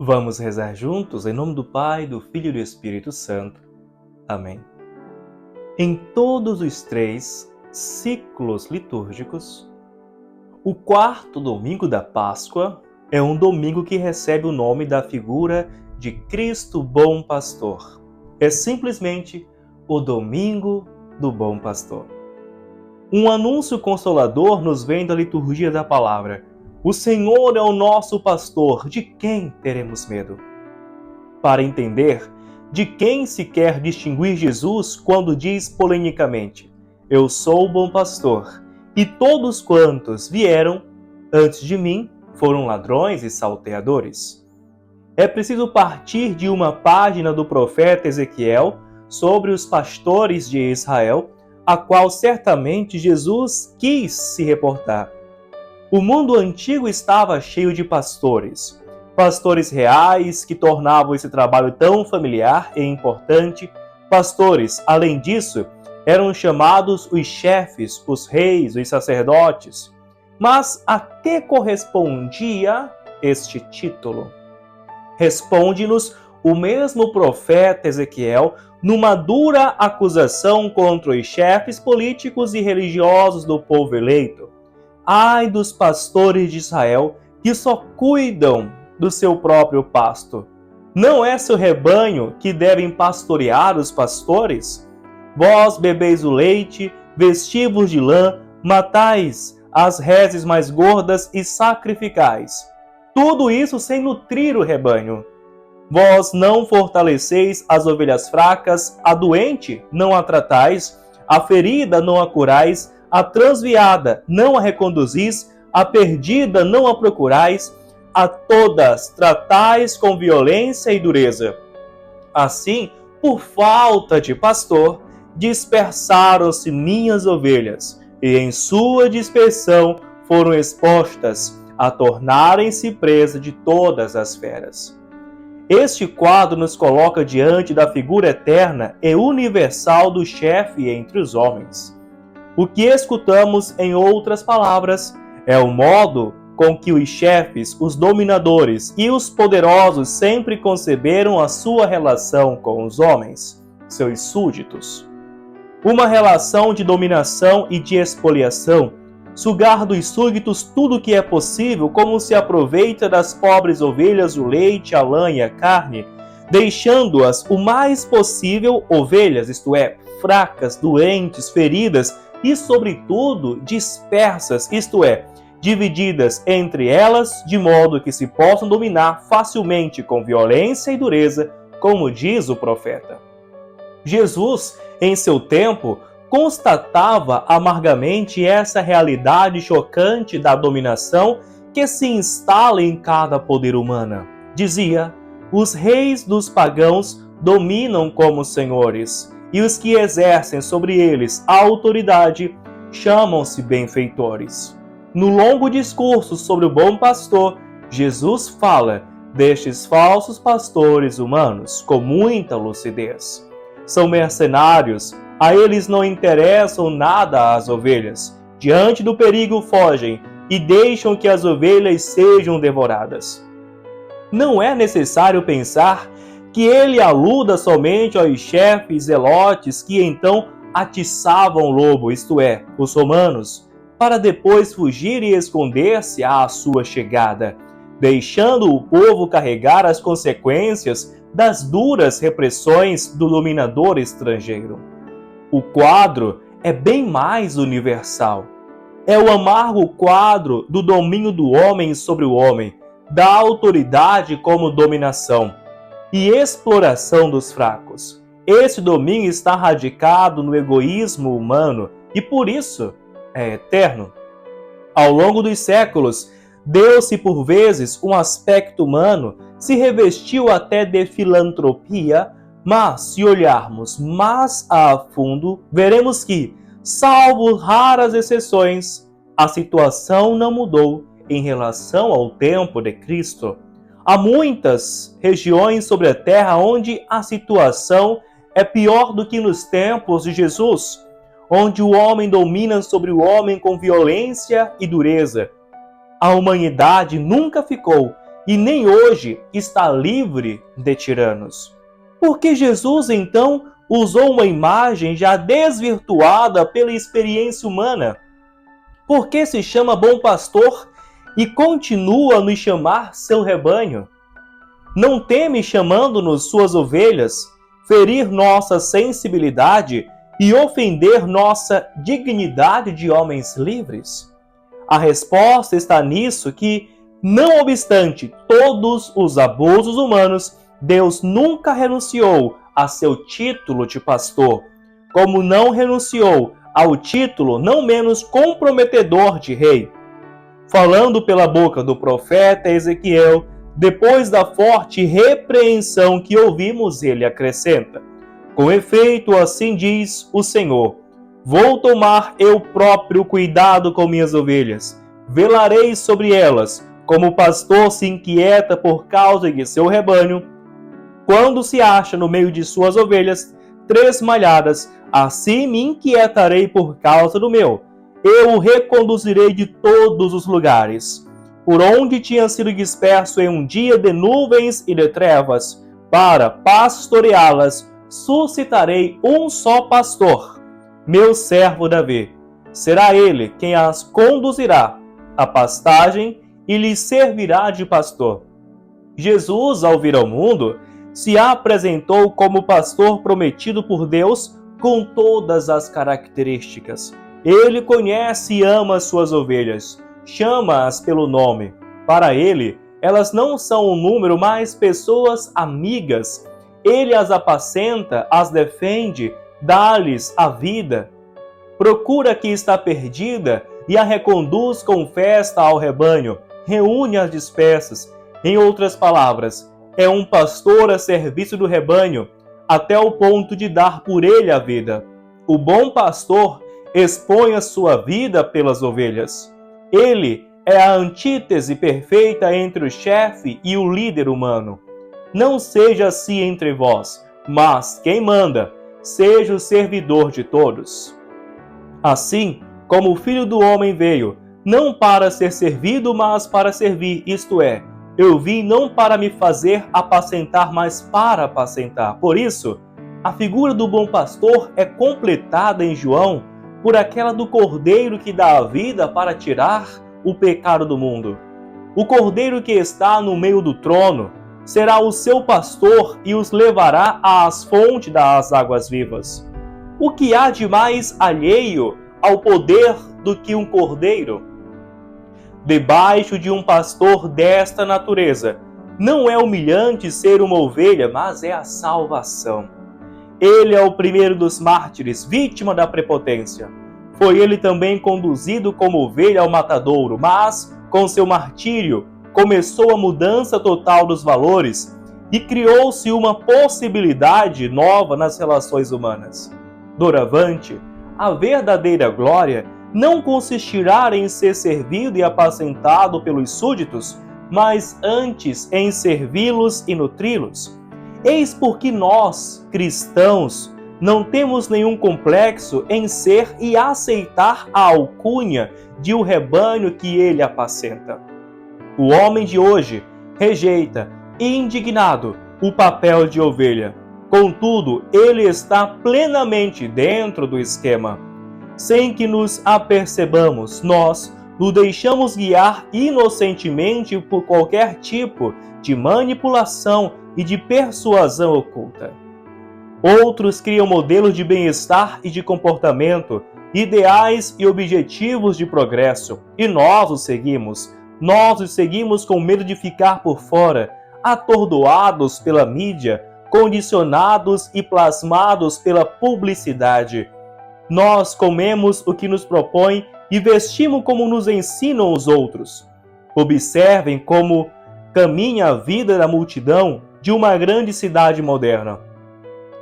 Vamos rezar juntos em nome do Pai, do Filho e do Espírito Santo. Amém. Em todos os 3 ciclos litúrgicos, o 4º domingo da Páscoa é um domingo que recebe o nome da figura de Cristo Bom Pastor. É simplesmente o Domingo do Bom Pastor. Um anúncio consolador nos vem da liturgia da palavra. O Senhor é o nosso pastor, de quem teremos medo? Para entender de quem se quer distinguir Jesus quando diz polemicamente: Eu sou o bom pastor, e todos quantos vieram antes de mim foram ladrões e salteadores. É preciso partir de uma página do profeta Ezequiel sobre os pastores de Israel, a qual certamente Jesus quis se reportar. O mundo antigo estava cheio de pastores, pastores reais que tornavam esse trabalho tão familiar e importante. Pastores, além disso, eram chamados os chefes, os reis, os sacerdotes. Mas a que correspondia este título? Responde-nos o mesmo profeta Ezequiel numa dura acusação contra os chefes políticos e religiosos do povo eleito. Ai dos pastores de Israel que só cuidam do seu próprio pasto. Não é seu rebanho que devem pastorear os pastores? Vós bebeis o leite, vestivos de lã, matais as reses mais gordas e sacrificais. Tudo isso sem nutrir o rebanho. Vós não fortaleceis as ovelhas fracas, a doente não a tratais, a ferida não a curais, a transviada não a reconduzis, a perdida não a procurais, a todas tratais com violência e dureza. Assim, por falta de pastor, dispersaram-se minhas ovelhas, e em sua dispersão foram expostas a tornarem-se presa de todas as feras. Este quadro nos coloca diante da figura eterna e universal do chefe entre os homens. O que escutamos, em outras palavras, é o modo com que os chefes, os dominadores e os poderosos sempre conceberam a sua relação com os homens, seus súditos. Uma relação de dominação e de expoliação, sugar dos súditos tudo o que é possível, como se aproveita das pobres ovelhas o leite, a lã e a carne, deixando-as o mais possível ovelhas, isto é, fracas, doentes, feridas, e, sobretudo, dispersas, isto é, divididas entre elas, de modo que se possam dominar facilmente com violência e dureza, como diz o profeta. Jesus, em seu tempo, constatava amargamente essa realidade chocante da dominação que se instala em cada poder humano. Dizia: os reis dos pagãos dominam como senhores, e os que exercem sobre eles a autoridade chamam-se benfeitores. No longo discurso sobre o bom pastor, Jesus fala destes falsos pastores humanos com muita lucidez. São mercenários, a eles não interessam nada as ovelhas. Diante do perigo fogem e deixam que as ovelhas sejam devoradas. Não é necessário pensar que ele aluda somente aos chefes zelotes que então atiçavam o lobo, isto é, os romanos, para depois fugir e esconder-se à sua chegada, deixando o povo carregar as consequências das duras repressões do dominador estrangeiro. O quadro é bem mais universal. É o amargo quadro do domínio do homem sobre o homem, da autoridade como dominação e exploração dos fracos. Esse domínio está radicado no egoísmo humano e, por isso, é eterno. Ao longo dos séculos, deu-se por vezes um aspecto humano, se revestiu até de filantropia, mas se olharmos mais a fundo, veremos que, salvo raras exceções, a situação não mudou em relação ao tempo de Cristo. Há muitas regiões sobre a terra onde a situação é pior do que nos tempos de Jesus, onde o homem domina sobre o homem com violência e dureza. A humanidade nunca ficou e nem hoje está livre de tiranos. Por que Jesus, então, usou uma imagem já desvirtuada pela experiência humana? Por que se chama bom pastor e continua a nos chamar seu rebanho? Não teme, chamando-nos suas ovelhas, ferir nossa sensibilidade e ofender nossa dignidade de homens livres? A resposta está nisso que, não obstante todos os abusos humanos, Deus nunca renunciou a seu título de pastor, como não renunciou ao título não menos comprometedor de rei. Falando pela boca do profeta Ezequiel, depois da forte repreensão que ouvimos, ele acrescenta: com efeito, assim diz o Senhor, vou tomar eu próprio cuidado com minhas ovelhas, velarei sobre elas, como o pastor se inquieta por causa de seu rebanho, quando se acha no meio de suas ovelhas tresmalhadas, assim me inquietarei por causa do meu. Eu o reconduzirei de todos os lugares, por onde tinha sido disperso em um dia de nuvens e de trevas, para pastoreá-las, suscitarei um só pastor, meu servo Davi. Será ele quem as conduzirá à pastagem e lhes servirá de pastor. Jesus, ao vir ao mundo, se apresentou como pastor prometido por Deus com todas as características. Ele conhece e ama suas ovelhas, chama-as pelo nome. Para ele, elas não são um número, mas pessoas amigas. Ele as apacenta, as defende, dá-lhes a vida. Procura a que está perdida e a reconduz com festa ao rebanho, reúne as dispersas. Em outras palavras, é um pastor a serviço do rebanho, até o ponto de dar por ele a vida. O bom pastor expõe a sua vida pelas ovelhas. Ele é a antítese perfeita entre o chefe e o líder humano. Não seja assim entre vós, mas quem manda, seja o servidor de todos. Assim como o Filho do Homem veio, não para ser servido, mas para servir, isto é, eu vim não para me fazer apacentar, mas para apacentar. Por isso, a figura do bom pastor é completada em João por aquela do cordeiro que dá a vida para tirar o pecado do mundo. O cordeiro que está no meio do trono será o seu pastor e os levará às fontes das águas vivas. O que há de mais alheio ao poder do que um cordeiro? Debaixo de um pastor desta natureza, não é humilhante ser uma ovelha, mas é a salvação. Ele é o primeiro dos mártires, vítima da prepotência. Foi ele também conduzido como ovelha ao matadouro, mas, com seu martírio, começou a mudança total dos valores e criou-se uma possibilidade nova nas relações humanas. Doravante, a verdadeira glória não consistirá em ser servido e apacentado pelos súditos, mas antes em servi-los e nutri-los. Eis porque nós, cristãos, não temos nenhum complexo em ser e aceitar a alcunha de o rebanho que ele apacenta. O homem de hoje rejeita, indignado, o papel de ovelha. Contudo, ele está plenamente dentro do esquema. Sem que nos apercebamos, nós nos deixamos guiar inocentemente por qualquer tipo de manipulação e de persuasão oculta. Outros criam modelos de bem-estar e de comportamento, ideais e objetivos de progresso, e nós os seguimos. Nós os seguimos com medo de ficar por fora, atordoados pela mídia, condicionados e plasmados pela publicidade. Nós comemos o que nos propõe e vestimos como nos ensinam os outros. Observem como caminha a vida da multidão de uma grande cidade moderna.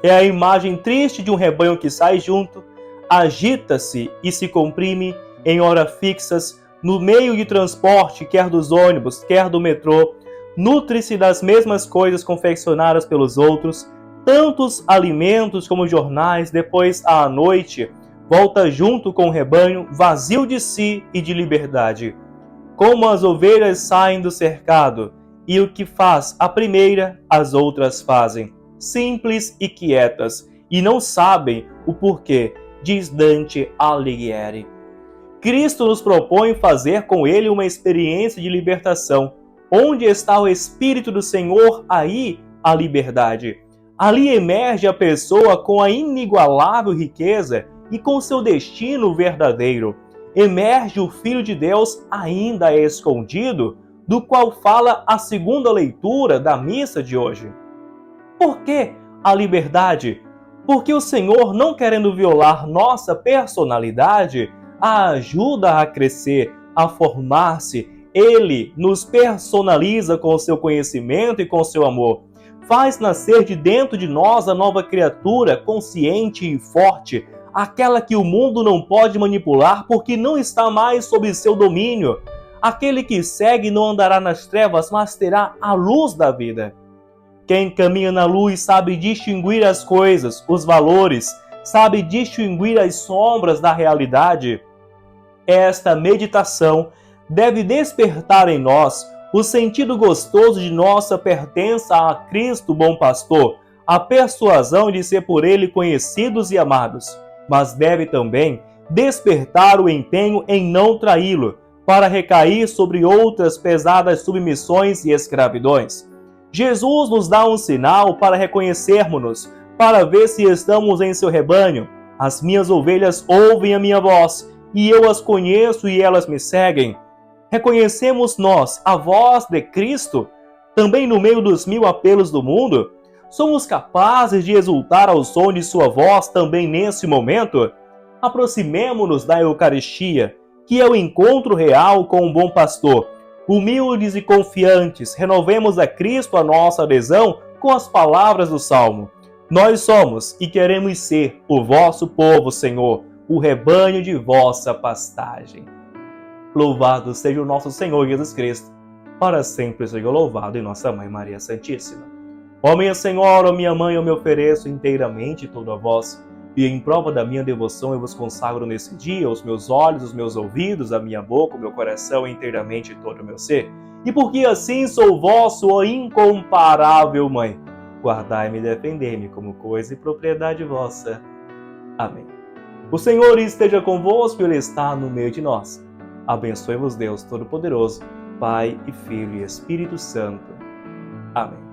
É a imagem triste de um rebanho que sai junto, agita-se e se comprime em horas fixas no meio de transporte, quer dos ônibus, quer do metrô, nutre-se das mesmas coisas confeccionadas pelos outros, tantos alimentos como jornais, depois à noite, volta junto com o rebanho, vazio de si e de liberdade. Como as ovelhas saem do cercado, e o que faz a primeira, as outras fazem, simples e quietas, e não sabem o porquê, diz Dante Alighieri. Cristo nos propõe fazer com ele uma experiência de libertação. Onde está o Espírito do Senhor, aí a liberdade. Ali emerge a pessoa com a inigualável riqueza e com seu destino verdadeiro. Emerge o Filho de Deus ainda escondido, do qual fala a segunda leitura da missa de hoje. Por que a liberdade? Porque o Senhor, não querendo violar nossa personalidade, a ajuda a crescer, a formar-se. Ele nos personaliza com o seu conhecimento e com o seu amor. Faz nascer de dentro de nós a nova criatura, consciente e forte, aquela que o mundo não pode manipular porque não está mais sob seu domínio. Aquele que segue não andará nas trevas, mas terá a luz da vida. Quem caminha na luz sabe distinguir as coisas, os valores, sabe distinguir as sombras da realidade. Esta meditação deve despertar em nós o sentido gostoso de nossa pertença a Cristo, bom pastor, a persuasão de ser por ele conhecidos e amados, mas deve também despertar o empenho em não traí-lo, para recair sobre outras pesadas submissões e escravidões. Jesus nos dá um sinal para reconhecermos-nos, para ver se estamos em seu rebanho. As minhas ovelhas ouvem a minha voz, e eu as conheço e elas me seguem. Reconhecemos nós a voz de Cristo, também no meio dos mil apelos do mundo? Somos capazes de exultar ao som de sua voz também nesse momento? Aproximemo-nos da Eucaristia, que é o encontro real com o bom pastor. Humildes e confiantes, renovemos a Cristo a nossa adesão com as palavras do Salmo. Nós somos e queremos ser o vosso povo, Senhor, o rebanho de vossa pastagem. Louvado seja o nosso Senhor Jesus Cristo, para sempre seja louvado em nossa Mãe Maria Santíssima. Ó minha Senhora, ó minha Mãe, eu me ofereço inteiramente todo a vós, e em prova da minha devoção eu vos consagro nesse dia os meus olhos, os meus ouvidos, a minha boca, o meu coração, inteiramente todo o meu ser. E porque assim sou vosso, ó incomparável Mãe, guardai-me e defendei-me como coisa e propriedade vossa. Amém. O Senhor esteja convosco, Ele está no meio de nós. Abençoe-vos Deus Todo-Poderoso, Pai e Filho e Espírito Santo. Amém.